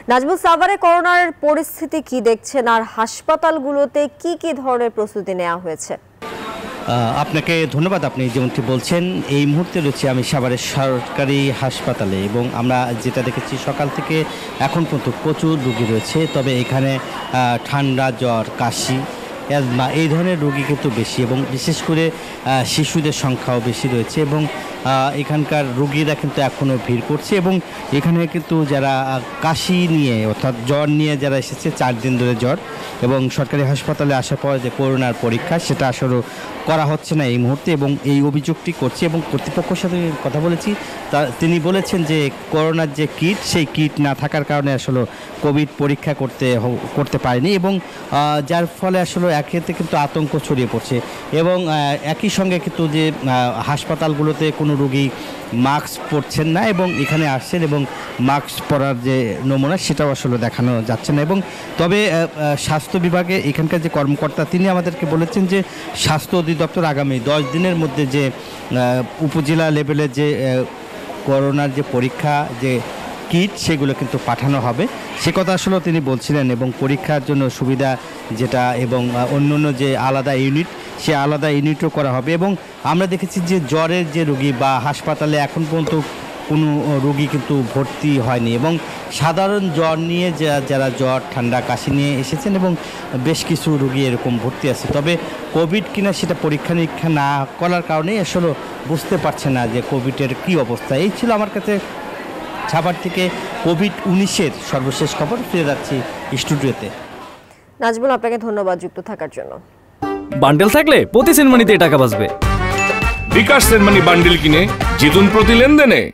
নাজমুল, সাভারে করোনার পরিস্থিতি কি দেখছেন আর হাসপাতালগুলোতে কি কি ধরনের প্রস্তুতি নেওয়া হয়েছে? আপনাকে ধন্যবাদ। আপনি যেমনটি বলছেন, এই মুহূর্তে রয়েছে আমি সাভারের সরকারি হাসপাতালে এবং আমরা যেটা দেখেছি সকাল থেকে এখন পর্যন্ত প্রচুর রোগী রয়েছে। তবে এখানে ঠান্ডা, জ্বর, কাশি, অ্যাজমা এই ধরনের রোগী কিন্তু বেশি এবং বিশেষ করে শিশুদের সংখ্যাও বেশি রয়েছে এবং এখানকার রোগীরা কিন্তু এখনও ভিড় করছে এবং এখানে কিন্তু যারা কাশি নিয়ে অর্থাৎ জ্বর নিয়ে যারা এসেছে 4 দিন ধরে জ্বর এবং সরকারি হাসপাতালে আসার পর যে করোনার পরীক্ষা সেটা আসলে করা হচ্ছে না এই মুহূর্তে এবং এই অভিযোগটি করছে এবং কর্তৃপক্ষের সাথে কথা বলেছি, তিনি বলেছেন যে করোনার যে কিট সেই কিট না থাকার কারণে আসলে কোভিড পরীক্ষা করতে পারেনি এবং যার ফলে আসলে একেতে কিন্তু আতঙ্ক ছড়িয়ে পড়ছে এবং একই সঙ্গে কিন্তু যে হাসপাতালগুলোতে কোনো রোগী মাস্ক পরছেন না এবং এখানে আসছেন এবং মাস্ক পরার যে নমুনা সেটাও আসলে দেখানো যাচ্ছে না এবং তবে স্বাস্থ্য বিভাগে এখানকার যে কর্মকর্তা তিনি আমাদেরকে বলেছেন যে স্বাস্থ্য অধিদপ্তর আগামী 10 দিনের মধ্যে যে উপজেলা লেভেলের যে করোনার যে পরীক্ষা যে কিট সেগুলো কিন্তু পাঠানো হবে, সে কথা আসলেও তিনি বলছিলেন এবং পরীক্ষার জন্য সুবিধা যেটা এবং অন্য যে আলাদা ইউনিট সে আলাদা ইউনিটও করা হবে এবং আমরা দেখেছি যে জ্বরের যে রোগী বা হাসপাতালে এখন পর্যন্ত কোনো রোগী কিন্তু ভর্তি হয়নি এবং সাধারণ জ্বর নিয়ে যারা জ্বর, ঠান্ডা, কাশি নিয়ে এসেছেন এবং বেশ কিছু রোগী এরকম ভর্তি আছে। তবে কোভিড কিনা সেটা পরীক্ষা নিরীক্ষা না করার কারণেই আসলে বুঝতে পারছে না যে কোভিডের কী অবস্থা। এই ছিল আমার কাছে সাভার থেকে কোভিড-19-এর সর্বশেষ খবর। ফিরে যাচ্ছি স্টুডিওতে। নাজমুল, আপনাকে ধন্যবাদ যুক্ত থাকার জন্য। বান্ডেল থাকলে প্রতি সেনমানিতে টাকা বাঁচবে। বিকাশ সেনমানি বান্ডেল কিনে জিতুন প্রতি লেনদেনে।